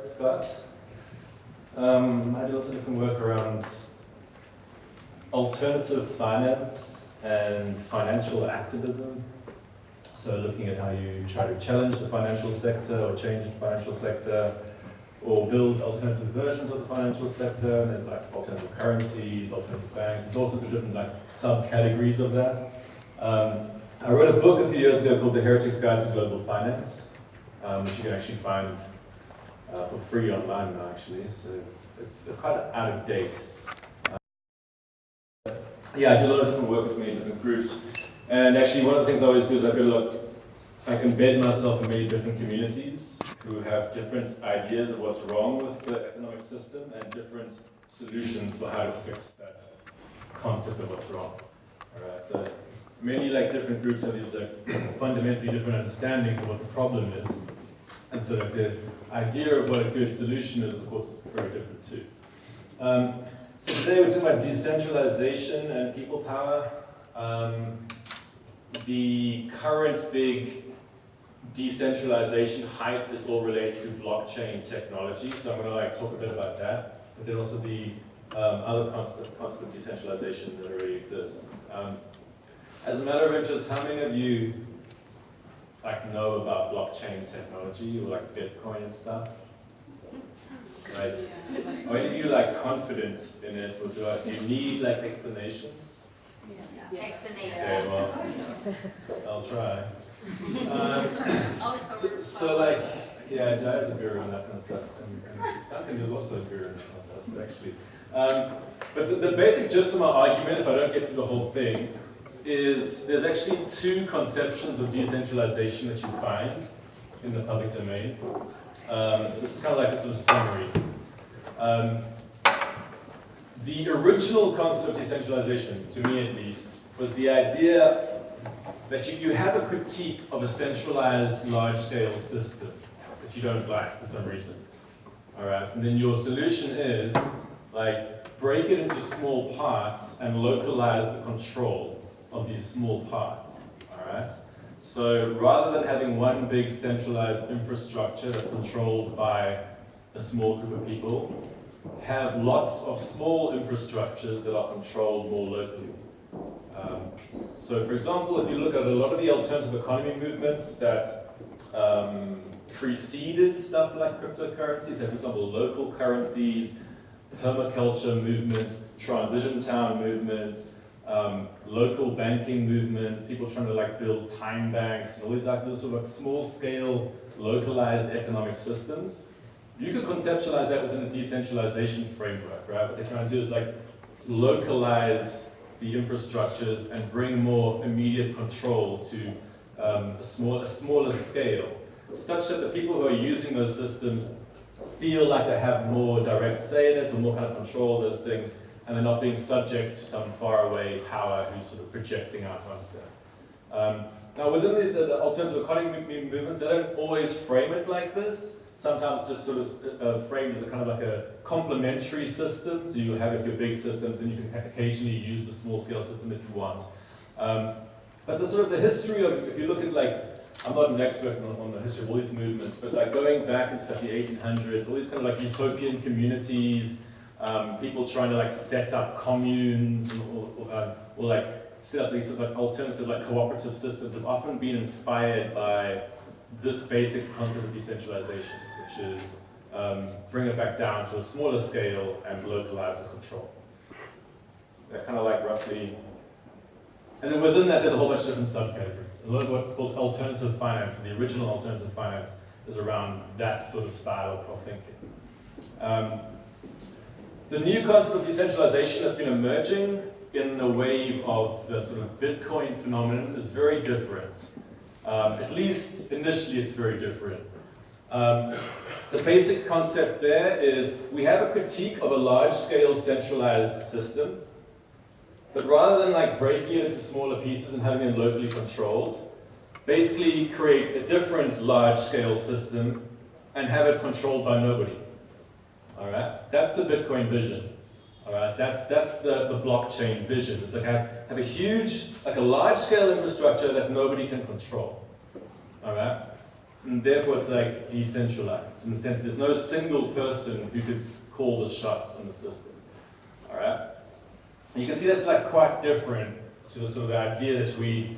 Scott. I do lots of different work around alternative finance and financial activism. So looking at how you try to challenge the financial sector or change the financial sector or build alternative versions of the financial sector. And there's like alternative currencies, alternative banks. There's all sorts of different like subcategories of that. I wrote a book a few years ago called The Heretic's Guide to Global Finance, which you can actually find for free online now, actually. So it's quite out of date. Yeah, I do a lot of different work with many different groups. And actually, one of the things I always do is I embed myself in many different communities who have different ideas of what's wrong with the economic system and different solutions for how to fix that concept of what's wrong. All right, so many like different groups have these like fundamentally different understandings of what the problem is, and so like the idea of what a good solution is, of course, is very different too. So today we're talking about decentralization and people power. The current big decentralization hype is all related to blockchain technology, so I'm going to like talk a bit about that. But then also the other concept of decentralization that already exists. As a matter of interest, how many of you like know about blockchain technology or like Bitcoin and stuff? Right? Are any of you like confident in it, or do you need like explanations? Yeah. Explanation. Okay, well, I'll try. So like, yeah, Jai's a guru and that kind of stuff, and Duncan is also a guru and that kind of stuff, so actually. But the basic gist of my argument, if I don't get through the whole thing, is there's actually two conceptions of decentralization that you find in the public domain. This is kind of like a sort of summary. The original concept of decentralization, to me at least, was the idea that you have a critique of a centralized, large-scale system that you don't like for some reason. All right, and then your solution is like break it into small parts and localize the control of these small parts. All right. So rather than having one big centralized infrastructure that's controlled by a small group of people, have lots of small infrastructures that are controlled more locally. So for example, if you look at a lot of the alternative economy movements that preceded stuff like cryptocurrencies, so for example, local currencies, permaculture movements, transition town movements, local banking movements, people trying to like build time banks, all these like sort of small scale, localized economic systems. You could conceptualize that within a decentralization framework, right? What they're trying to do is like localize the infrastructures and bring more immediate control to a smaller scale, such that the people who are using those systems feel like they have more direct say in it or more kind of control of those things, and they're not being subject to some faraway power who's sort of projecting out onto them. Now within the alternative economy movements, they don't always frame it like this. Sometimes just sort of framed as a kind of like a complementary system. So you have your big systems, and you can occasionally use the small scale system if you want. But the sort of the history of, if you look at like, I'm not an expert on the history of all these movements, but like going back into like the 1800s, all these kind of like utopian communities, people trying to like set up communes or like set up these sort of like alternative like cooperative systems have often been inspired by this basic concept of decentralization, which is bring it back down to a smaller scale and localize the control. They're kind of like roughly, and then within that there's a whole bunch of different subcategories. A lot of what's called alternative finance, and the original alternative finance is around that sort of style of thinking. The new concept of decentralization has been emerging in the wave of the sort of Bitcoin phenomenon is very different. At least initially it's very different. The basic concept there is we have a critique of a large-scale centralized system, but rather than like breaking it into smaller pieces and having it locally controlled, basically create a different large-scale system and have it controlled by nobody. All right, that's the Bitcoin vision. All right, that's the blockchain vision. It's like have a huge, like a large-scale infrastructure that nobody can control. All right. and therefore it's like decentralized in the sense that there's no single person who could call the shots on the system. All right? And you can see that's like quite different to the sort of idea that we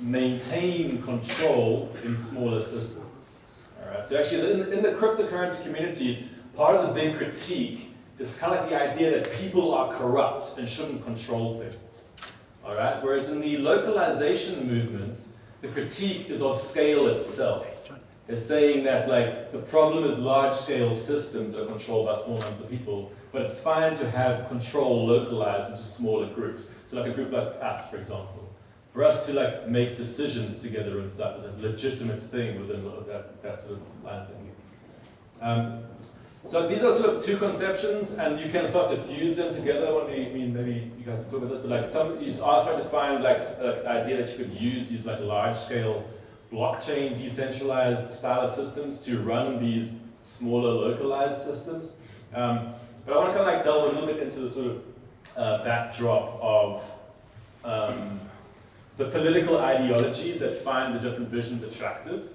maintain control in smaller systems. All right? So actually in the cryptocurrency communities, part of the big critique is kind of like the idea that people are corrupt and shouldn't control things. All right? Whereas in the localization movements, the critique is of scale itself. They're saying that like the problem is large-scale systems that are controlled by small numbers of people, but it's fine to have control localized into smaller groups. So like a group like us, for example. For us to like make decisions together and stuff is a legitimate thing within that sort of line of thinking. So these are sort of two conceptions, and you can start to fuse them together. Maybe you guys can talk about this, but like you are starting to find like this idea that you could use these like large-scale blockchain decentralized style of systems to run these smaller localized systems. But I want to kind of like delve a little bit into the sort of backdrop of the political ideologies that find the different visions attractive.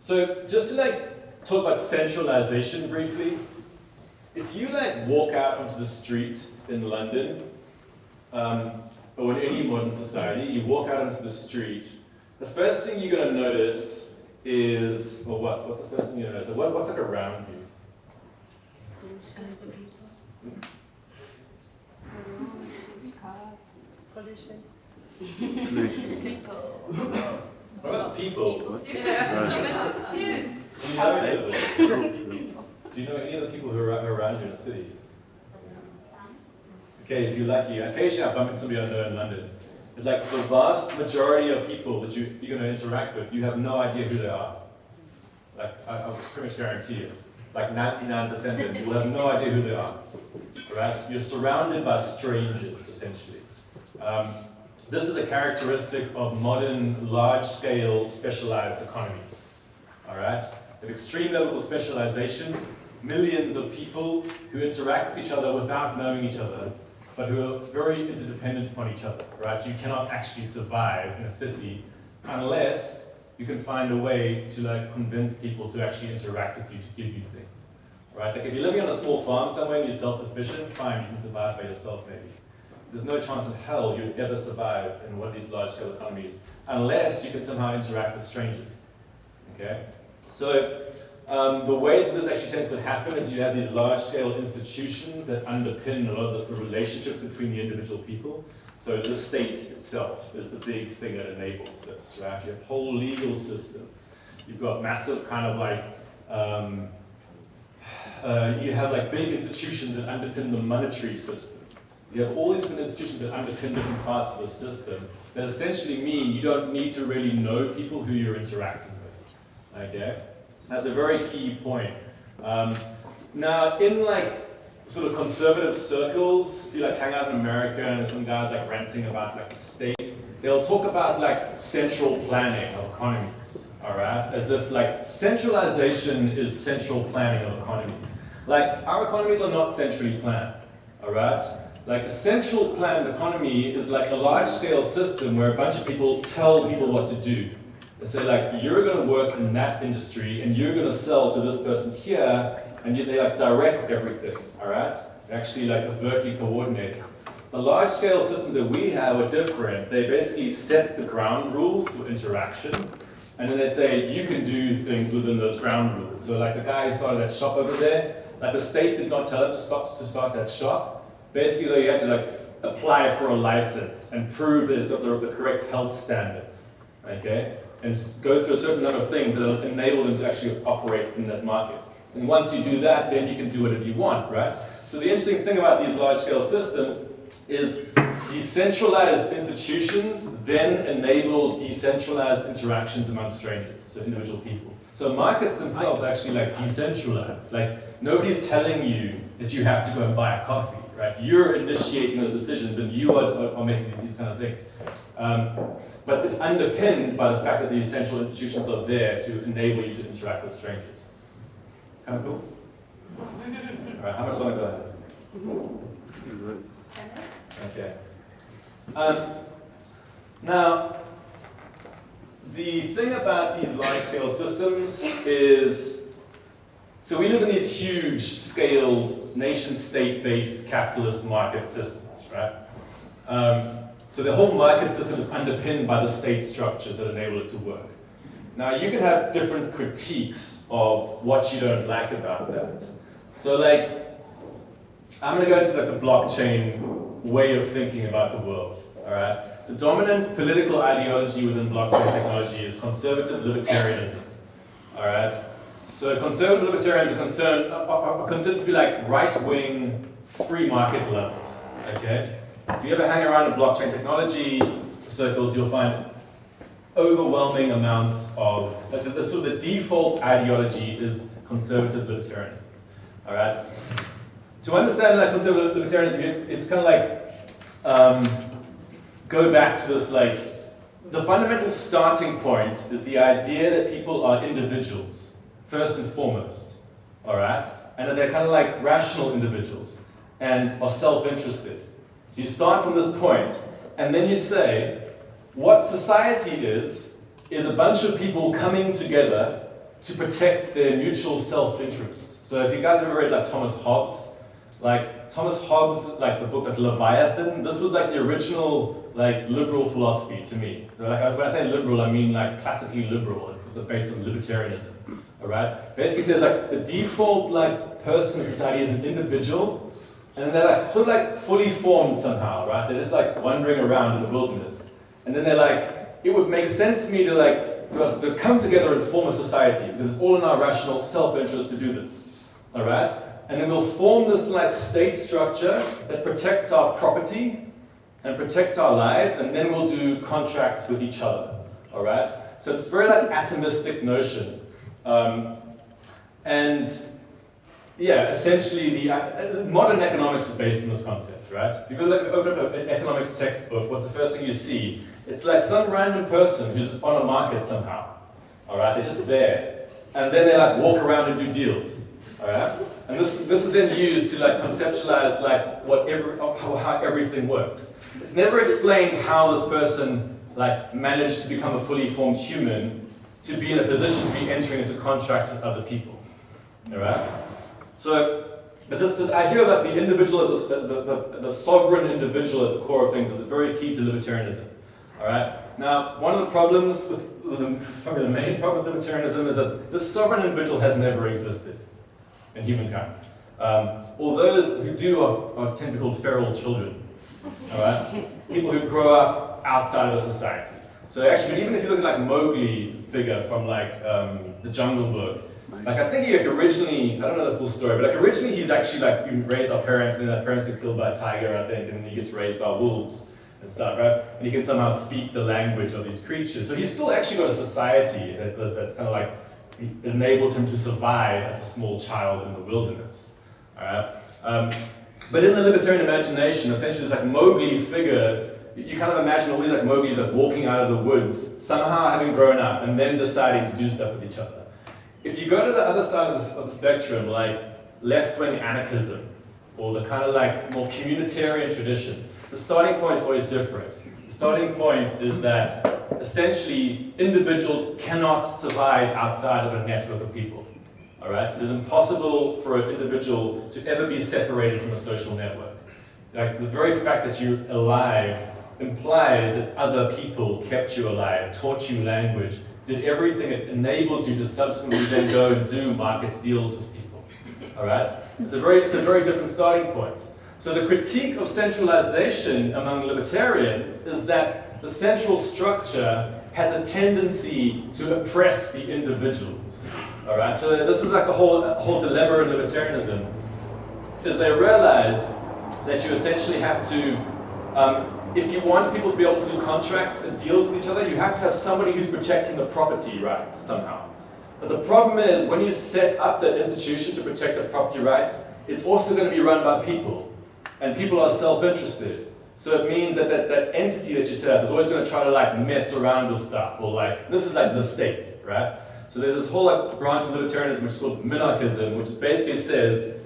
So just to like talk about centralization briefly. If you like walk out onto the street in London, or in any modern society, you walk out onto the street, the first thing you're going to notice is, well, what's the first thing you're going to notice? What's like around you? Pollution. People. What about people? Do you know any of them? Do you know any of the people who are around you in the city? Okay, if you're lucky, occasionally I bump into somebody I know in London. It's like the vast majority of people that you're going to interact with, you have no idea who they are. Like, I pretty much guarantee it. Like 99% of them, you will have no idea who they are. Right? You're surrounded by strangers, essentially. This is a characteristic of modern, large-scale, specialized economies. All right? At extreme levels of specialization, millions of people who interact with each other without knowing each other, but who are very interdependent upon each other, right? You cannot actually survive in a city unless you can find a way to like convince people to actually interact with you, to give you things, right? Like if you're living on a small farm somewhere and you're self-sufficient, fine, you can survive by yourself maybe. There's no chance in hell you'd ever survive in one of these large-scale economies unless you can somehow interact with strangers, okay? So the way that this actually tends to happen is you have these large-scale institutions that underpin a lot of the relationships between the individual people. So the state itself is the big thing that enables this, right? You have whole legal systems. You've got massive kind of like, you have like big institutions that underpin the monetary system. You have all these different institutions that underpin different parts of the system that essentially mean you don't need to really know people who you're interacting with, okay? That's a very key point. Now, in like sort of conservative circles, if you like hang out in America and some guys like ranting about like the state, they'll talk about like central planning of economies, all right? As if like centralization is central planning of economies. Like our economies are not centrally planned, all right? Like a central planned economy is like a large scale system where a bunch of people tell people what to do. They say like, you're going to work in that industry and you're going to sell to this person here, and they like direct everything, all right? They're actually like overtly coordinated. The large scale systems that we have are different. They basically set the ground rules for interaction, and then they say you can do things within those ground rules. So like the guy who started that shop over there, like the state did not tell him to start that shop. Basically though, you had to like apply for a license and prove that it's got the correct health standards, okay? And go through a certain number of things that will enable them to actually operate in that market. And once you do that, then you can do whatever you want, right? So the interesting thing about these large-scale systems is decentralized institutions then enable decentralized interactions among strangers, so individual people. So markets themselves are actually like decentralized. Like nobody's telling you that you have to go and buy a coffee, right? You're initiating those decisions and you are making these kind of things. But it's underpinned by the fact that these central institutions are there to enable you to interact with strangers. Kind of cool? All right, how much longer do I have? Okay. Now, the thing about these large-scale systems is, so we live in these huge, scaled, nation-state-based capitalist market systems, right? So the whole market system is underpinned by the state structures that enable it to work. Now, you can have different critiques of what you don't like about that. So, like, I'm going to go into like the blockchain way of thinking about the world, all right? The dominant political ideology within blockchain technology is conservative libertarianism, all right? So conservative libertarians are considered to be like right-wing free market lovers, okay? If you ever hang around in blockchain technology circles, you'll find overwhelming amounts of, so the default ideology is conservative libertarianism, all right? To understand like conservative libertarianism, it's kind of like, go back to this, like, the fundamental starting point is the idea that people are individuals, first and foremost, all right? And that they're kind of like rational individuals and are self-interested. So you start from this point, and then you say, what society is a bunch of people coming together to protect their mutual self-interest. So if you guys ever read like Thomas Hobbes, like the book like Leviathan, this was like the original like liberal philosophy to me. So like when I say liberal, I mean like classically liberal. It's the base of libertarianism. All right. Basically says like the default like person in society is an individual, and then they're like sort of like fully formed somehow, right? They're just like wandering around in the wilderness, and then they're like, it would make sense to me to like to us to come together and form a society because it's all in our rational self-interest to do this. All right. And then we'll form this like state structure that protects our property and protects our lives, and then we'll do contracts with each other, all right? So it's a very like atomistic notion. And yeah, essentially the modern economics is based on this concept, right? If you open up an economics textbook, what's the first thing you see? It's like some random person who's on a market somehow, all right? They're just there. And then they like walk around and do deals, all right? And this is then used to like conceptualize like how everything works. It's never explained how this person like managed to become a fully formed human to be in a position to be entering into contracts with other people. All right. So, but this idea that the individual as the sovereign individual as the core of things is very key to libertarianism. All right. Now, one of the problems with probably the main problem with libertarianism is that this sovereign individual has never existed in humankind. All those who do are tend to be called feral children, all right? People who grow up outside of a society. So actually, even if you look at like Mowgli, the figure from like the Jungle Book, like I think he like originally, I don't know the full story, but like originally he's actually like he raised our parents, and then our parents get killed by a tiger, I think, and then he gets raised by wolves and stuff, right? And he can somehow speak the language of these creatures. So he's still actually got a society that's kind of like, it enables him to survive as a small child in the wilderness. All right? But in the libertarian imagination, essentially this like Mowgli figure, you kind of imagine all these like Mowglis like walking out of the woods, somehow having grown up, and then deciding to do stuff with each other. If you go to the other side of the spectrum, like left-wing anarchism, or the kind of like more communitarian traditions, the starting point is always different. The starting point is that essentially individuals cannot survive outside of a network of people. All right? It is impossible for an individual to ever be separated from a social network. Like the very fact that you're alive implies that other people kept you alive, taught you language, did everything that enables you to subsequently then go and do market deals with people. All right? It's a very different starting point. So the critique of centralization among libertarians is that the central structure has a tendency to oppress the individuals. All right? So this is like the whole dilemma in libertarianism, is they realize that you essentially have to, if you want people to be able to do contracts and deals with each other, you have to have somebody who's protecting the property rights somehow. But the problem is, when you set up the institution to protect the property rights, it's also going to be run by people. And people are self-interested. So it means that that entity that you set up is always going to try to like mess around with stuff, or like, this is like the state, right? So there's this whole like branch of libertarianism which is called minarchism, which basically says,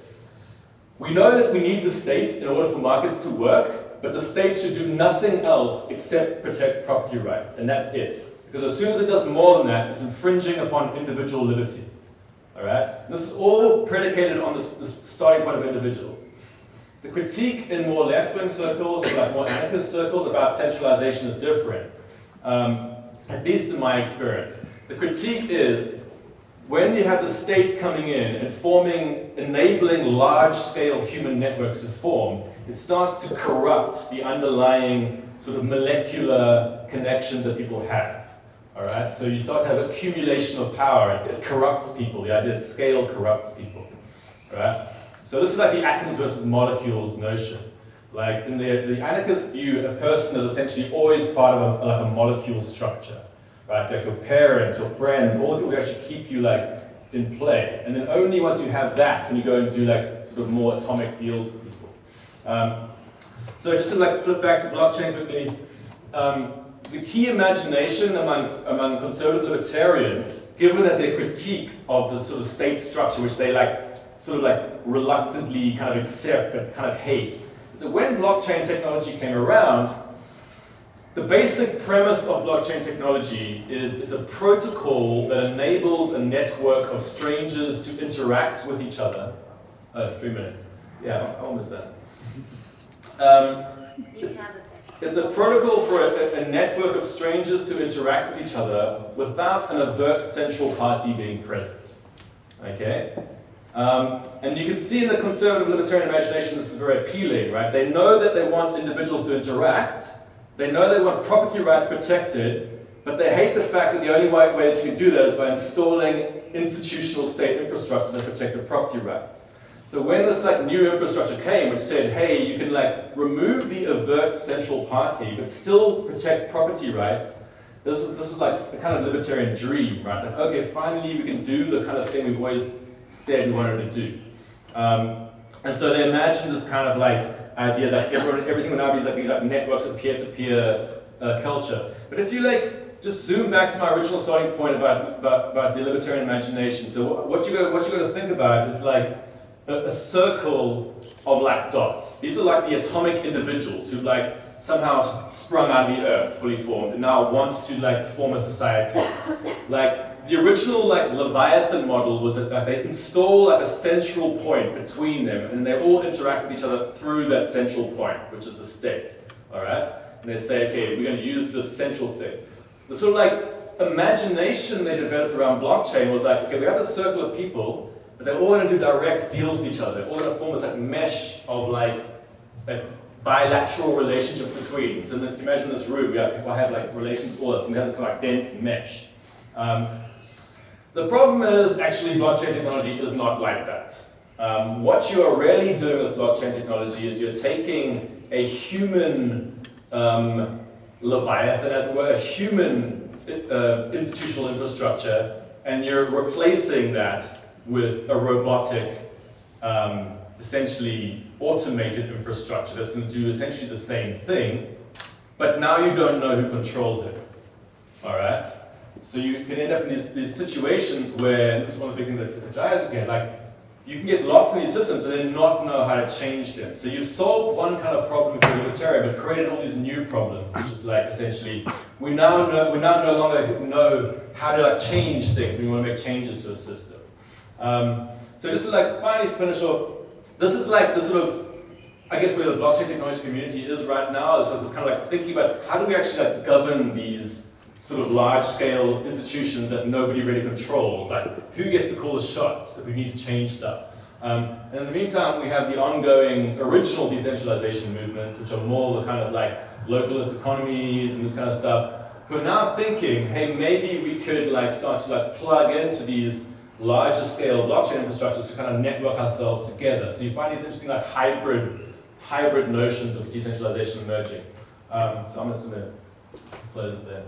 we know that we need the state in order for markets to work, but the state should do nothing else except protect property rights, and that's it. Because as soon as it does more than that, it's infringing upon individual liberty. All right? And this is all predicated on this starting point of individuals. The critique in more left-wing circles, like more anarchist circles, about centralization is different, at least in my experience. The critique is, when you have the state coming in and enabling large-scale human networks to form, it starts to corrupt the underlying sort of molecular connections that people have. All right? So you start to have accumulation of power. It corrupts people. The idea that scale corrupts people. All right? So this is like the atoms versus molecules notion. Like in the anarchist view, a person is essentially always part of a molecule structure. Right? Like your parents, your friends, all the people who actually keep you like in play. And then only once you have that can you go and do like sort of more atomic deals with people. So just to like flip back to blockchain quickly, the key imagination among conservative libertarians, given that their critique of this sort of state structure, which they like sort of like reluctantly kind of accept but kind of hate, is that when blockchain technology came around, the basic premise of blockchain technology is it's a protocol that enables a network of strangers to interact with each other. 3 minutes. Yeah, I'm almost done. It's a protocol for a network of strangers to interact with each other without an overt central party being present. Okay? And you can see in the conservative libertarian imagination this is very appealing, right? They know that they want individuals to interact, they know they want property rights protected, but they hate the fact that the only way that you can do that is by installing institutional state infrastructure that protect the property rights. So when this like new infrastructure came, which said, hey, you can like remove the overt central party, but still protect property rights, this is like a kind of libertarian dream, right? It's like, okay, finally we can do the kind of thing we've always said we wanted to do. And so they imagined this kind of like idea that everything will now be like these like networks of peer-to-peer culture. But if you like just zoom back to my original starting point about the libertarian imagination, so what you got to think about is like a circle of like dots. These are like the atomic individuals who like somehow sprung out of the earth, fully formed, and now want to like form a society. Like the original like Leviathan model was that they install like a central point between them, and they all interact with each other through that central point, which is the state. All right, and they say, okay, we're going to use this central thing. The sort of like imagination they developed around blockchain was like, okay, we have a circle of people, but they're all going to do direct deals with each other. They're all going to form this like mesh of like bilateral relationships between. So then imagine this room, people have like relations with all of us, and we have this kind of like dense mesh. The problem is actually blockchain technology is not like that. What you are really doing with blockchain technology is you're taking a human Leviathan, as it were, a human institutional infrastructure, and you're replacing that with a robotic, essentially automated infrastructure that's going to do essentially the same thing, but now you don't know who controls it. All right? So you can end up in these situations where, and this is one of the big things that Advaya is looking at, like, you can get locked in these systems and then not know how to change them. So you've solved one kind of problem for the libertarian, but created all these new problems, which is like essentially, we now no longer know how to like change things. We want to make changes to the system. So just to like finally finish off, this is like the sort of, I guess where the blockchain technology community is right now, is this kind of like thinking about how do we actually like govern these sort of large-scale institutions that nobody really controls. Like, who gets to call the shots if we need to change stuff? And in the meantime, we have the ongoing original decentralization movements, which are more the kind of like localist economies and this kind of stuff, who are now thinking, hey, maybe we could like start to like plug into these larger scale blockchain infrastructures to kind of network ourselves together. So you find these interesting like hybrid notions of decentralization emerging. So I'm just going to close it there.